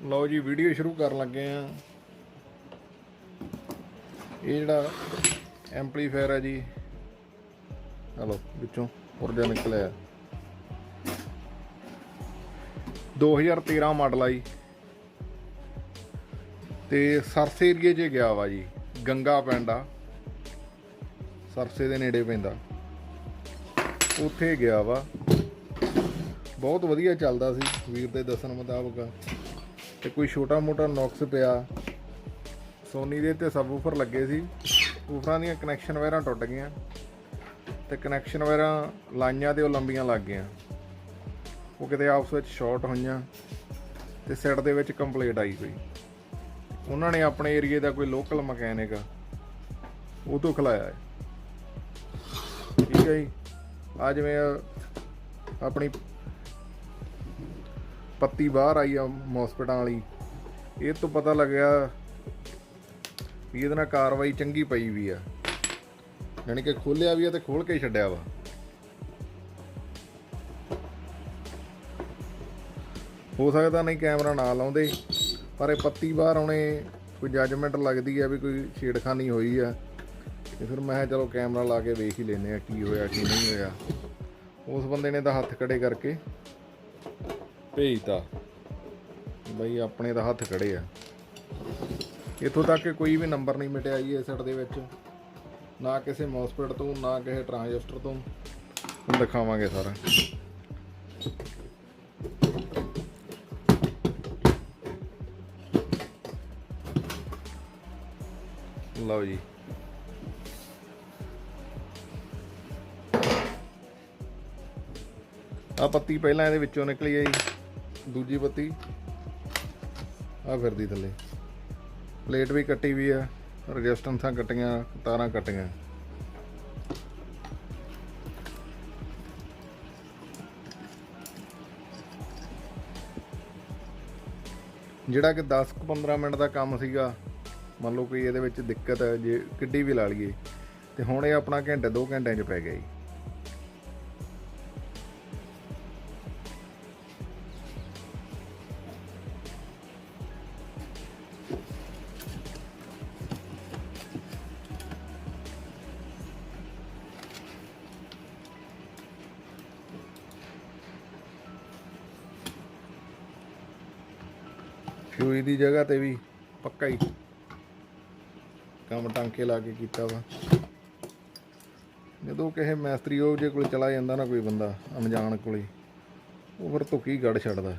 ਲਓ ਜੀ ਵੀਡੀਓ ਸ਼ੁਰੂ ਕਰਨ ਲੱਗੇ ਆ। ਇਹ ਜਿਹੜਾ ਐਂਪਲੀਫਾਇਰ ਹੈ ਜੀ, ਹਲੋ ਵਿੱਚੋਂ ਪੁਰਜਾ ਨਿਕਲਿਆ। 2013 ਮਾਡਲ ਆ ਜੀ ਤੇ ਸਰਸੇ ਏਰੀਏ 'ਚ ਗਿਆ ਵਾ ਜੀ। ਗੰਗਾ ਪਿੰਡ ਆ, ਸਰਸੇ ਦੇ ਨੇੜੇ ਪੈਂਦਾ, ਉੱਥੇ ਗਿਆ ਵਾ। ਬਹੁਤ ਵਧੀਆ ਚੱਲਦਾ ਸੀ ਵੀਰ ਦੇ ਦੱਸਣ ਮੁਤਾਬਕ। ਤੇ ਕੋਈ ਛੋਟਾ ਮੋਟਾ ਨੁਕਸ ਪਿਆ। ਸੋਨੀ ਦੇ ਤੇ ਸਬਵੂਫਰ ਲੱਗੇ ਸੀ, ਵੂਫਰਾਂ ਦੀਆਂ ਕਨੈਕਸ਼ਨ ਵਾਇਰਾਂ ਟੁੱਟ ਗਈਆਂ ਤੇ ਕਨੈਕਸ਼ਨ ਵਾਇਰਾਂ ਲਾਈਆਂ ਤੇ ਉਹ ਲੰਬੀਆਂ ਲੱਗ ਗਈਆਂ। ਉਹ ਕਿਤੇ ਆਪਸ ਵਿੱਚ ਸ਼ਾਰਟ ਹੋਈਆਂ ਤੇ ਸੈੱਟ ਦੇ ਵਿੱਚ ਕੰਪਲੇਂਟ ਆਈ ਕੋਈ। ਉਹਨਾਂ ਨੇ ਆਪਣੇ ਏਰੀਏ ਦਾ ਕੋਈ ਲੋਕਲ ਮਕੈਨਿਕ ਉਹ ਤੋਂ ਖਿਲਾਇਆ ਹੈ। ਠੀਕ ਹੈ ਜੀ। ਆ ਜਿਵੇਂ ਆਪਣੀ ਪੱਤੀ ਬਾਹਰ ਆਈ ਆ ਮੋਸਪਿਟਾਂ ਵਾਲੀ, ਇਹ ਤੋਂ ਪਤਾ ਲੱਗਿਆ ਵੀ ਇਹਦੇ ਨਾਲ ਕਾਰਵਾਈ ਚੰਗੀ ਪਈ ਵੀ ਆ, ਯਾਨੀ ਕਿ ਖੋਲਿਆ ਵੀ ਆ ਤੇ ਖੋਲ ਕੇ ਛੱਡਿਆ ਵਾ। ਹੋ ਸਕਦਾ ਨਹੀਂ ਕੈਮਰਾ ਨਾ ਲਾਉਂਦੇ, ਪਰ ਇਹ ਪੱਤੀ ਬਾਹਰ ਆਉਣੇ ਕੋਈ ਜੱਜਮੈਂਟ ਲੱਗਦੀ ਆ ਵੀ ਕੋਈ ਛੇੜਖਾਨੀ ਹੋਈ ਆ। ਤੇ ਫਿਰ ਮੈਂ ਚਲੋ ਕੈਮਰਾ ਲਾ ਕੇ ਵੇਖ ਹੀ ਲੈਂਦੇ ਆ ਕੀ ਹੋਇਆ ਕੀ ਨਹੀਂ ਹੋਇਆ। ਉਸ ਬੰਦੇ ਨੇ ਤਾਂ ਹੱਥ ਖੜੇ ਕਰਕੇ ਭੇਜਤਾ ਬਈ ਆਪਣੇ ਤਾਂ ਹੱਥ ਖੜੇ ਆ। ਇੱਥੋਂ ਤੱਕ ਕਿ ਕੋਈ ਵੀ ਨੰਬਰ ਨਹੀਂ ਮਿਟਿਆ ਜੀ ਇਸ ਸੈੱਟ ਦੇ ਵਿੱਚ, ਨਾ ਕਿਸੇ ਮੌਸਪਿਟ ਤੋਂ ਨਾ ਕਿਸੇ ਟਰਾਂਜਿਸਟਰ ਤੋਂ। ਹੁਣ ਦਿਖਾਵਾਂਗੇ ਸਾਰਾ। ਲਓ ਜੀ, ਆ ਪੱਤੀ ਪਹਿਲਾਂ ਇਹਦੇ ਵਿੱਚੋਂ ਨਿਕਲੀ ਹੈ ਜੀ, ਦੂਜੀ ਪੱਤੀ ਆ ਫਿਰਦੀ ਥੱਲੇ। ਪਲੇਟ ਵੀ ਕੱਟੀ ਵੀ ਆ, ਰਜਿਸਟੈਂਸਾਂ ਕੱਟੀਆਂ, ਤਾਰਾਂ ਕੱਟੀਆਂ। ਜਿਹੜਾ ਕਿ 10-15 ਮਿੰਟ ਦਾ ਕੰਮ ਸੀਗਾ, ਮੰਨ ਲਓ ਕੋਈ ਇਹਦੇ ਵਿੱਚ ਦਿੱਕਤ ਹੈ ਜੇ ਕਿੱਡੀ ਵੀ ਲਾ ਲਈਏ, ਤੇ ਹੁਣ ਇਹ ਆਪਣਾ ਘੰਟੇ 2 ਘੰਟਿਆਂ 'ਚ ਪੈ ਗਿਆ ਜੀ। ਫਿਊਜ਼ ਦੀ ਜਗ੍ਹਾ ਤੇ ਵੀ ਪੱਕਾ ਹੀ ਕੰਮ ਟਾਂਕੇ ਲਾ ਕੇ ਕੀਤਾ ਵਾ। ਜਦੋਂ ਕਿਸੇ ਮੈਸਤਰੀ ਉਹ ਜੇ ਕੋਲ ਚਲਾ ਜਾਂਦਾ ਨਾ ਕੋਈ ਬੰਦਾ ਅਣਜਾਣ ਕੋਲੇ, ਉਹ ਫਿਰ ਧੁੱਕੀ ਗੜ ਛੱਡਦਾ।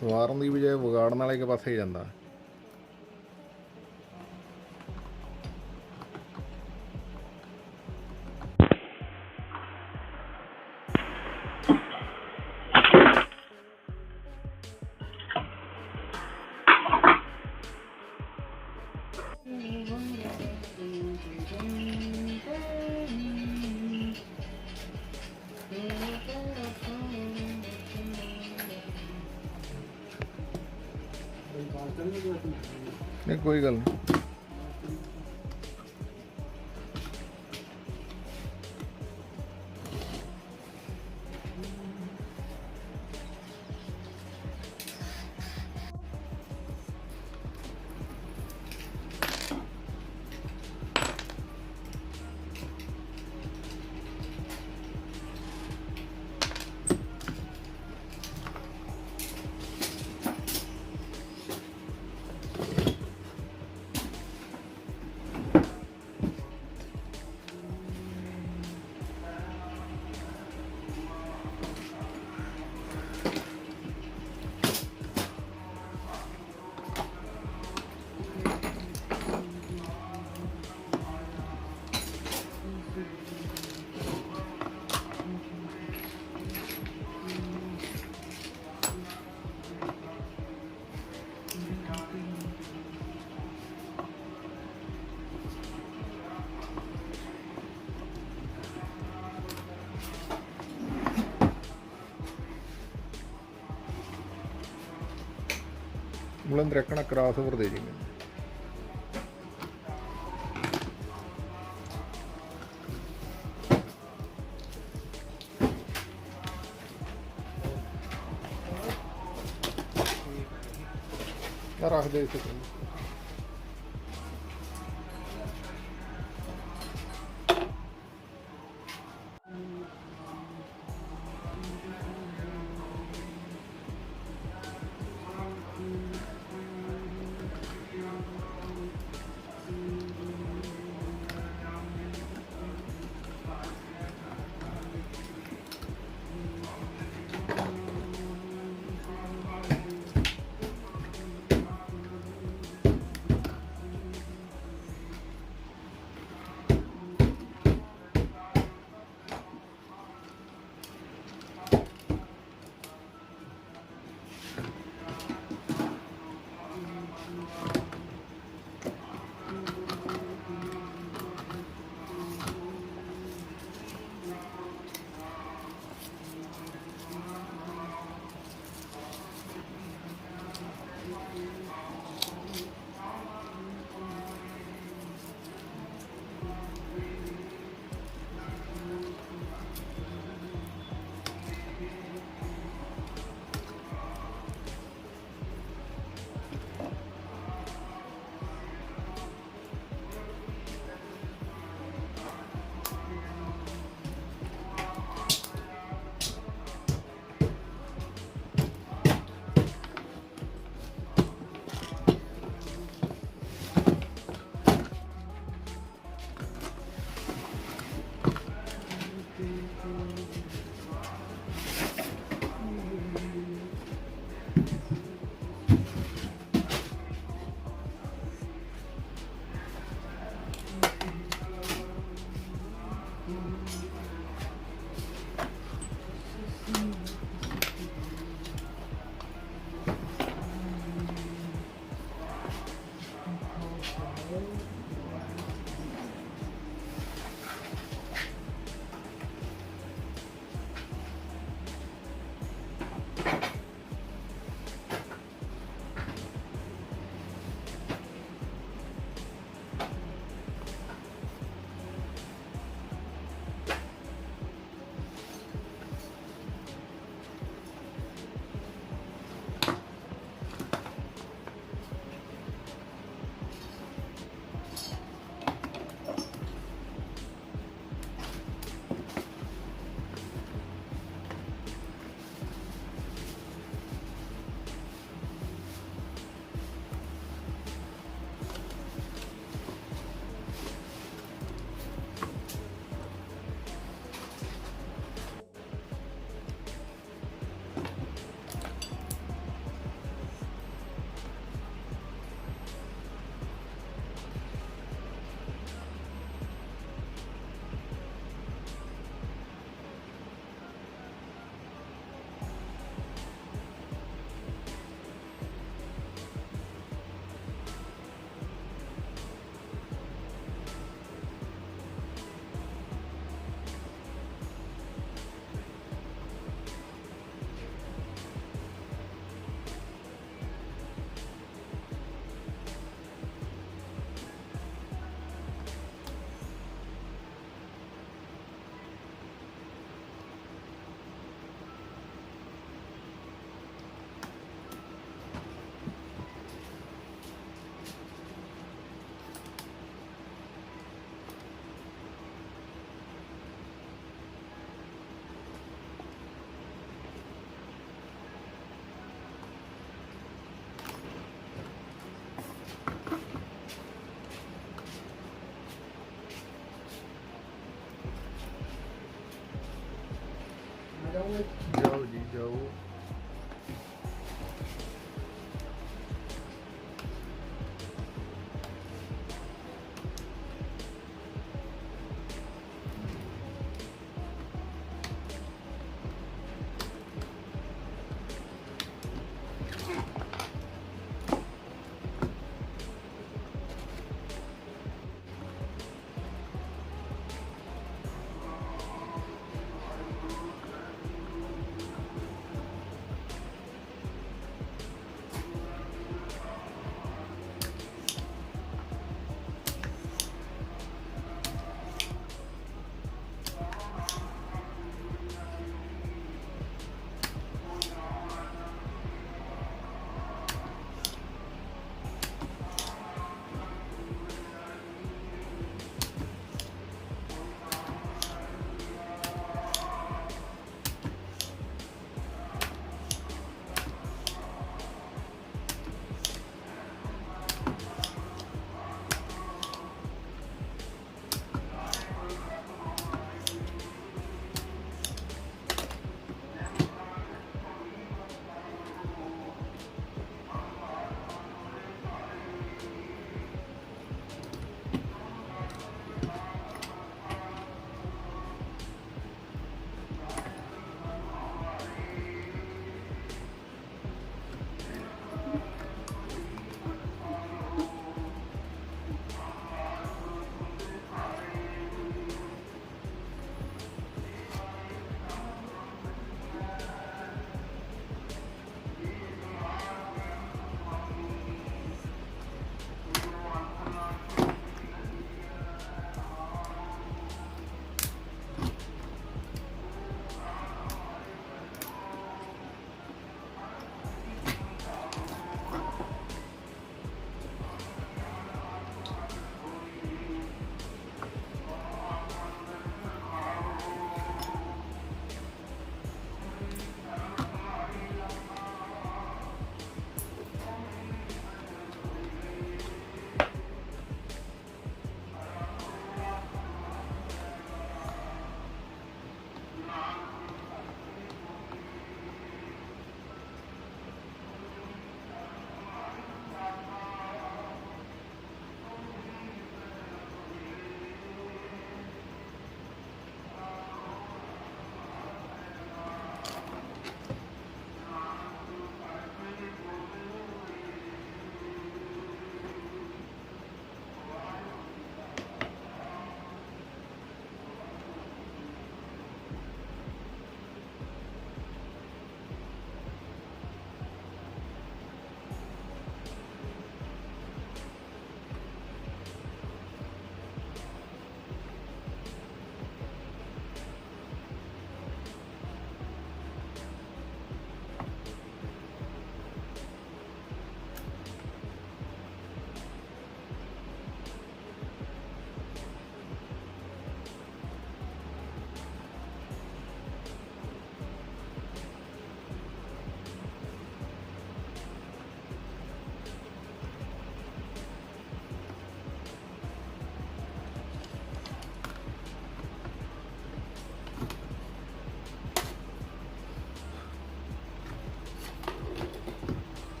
ਸਵਾਰਨ ਦੀ ਬਜਾਏ ਵਿਗਾੜਨ ਵਾਲੇ ਇੱਕ ਪਾਸੇ ਜਾਂਦਾ। नहीं कोई गल नहीं। बुलंद रखना क्रॉस ओवर दे देंगे। ਰੱਖ ਦੇ ਇੱਥੇ ਕੋਈ। जाओ जी जाओ।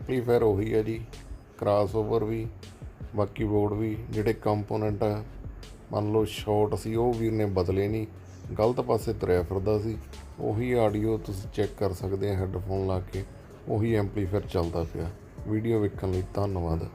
ਐਂਪਲੀਫਾਇਰ ਉਹੀ ਹੈ ਜੀ, ਕ੍ਰਾਸਓਵਰ ਵੀ, ਬਾਕੀ ਬੋਰਡ ਵੀ। ਜਿਹੜੇ ਕੰਪੋਨੈਂਟ ਆ ਮੰਨ ਲਓ ਸ਼ਾਰਟ ਸੀ ਉਹ ਵੀਰ ਨੇ ਬਦਲੇ ਨਹੀਂ, ਗਲਤ ਪਾਸੇ ਤੁਰਿਆ ਫਿਰਦਾ ਸੀ। ਉਹੀ ਆਡੀਓ ਤੁਸੀਂ ਚੈੱਕ ਕਰ ਸਕਦੇ ਆ ਹੈੱਡਫੋਨ ਲਾ ਕੇ, ਉਹੀ ਐਂਪਲੀਫਾਇਰ ਚੱਲਦਾ ਪਿਆ। ਵੀਡੀਓ ਵੇਖਣ ਲਈ ਧੰਨਵਾਦ।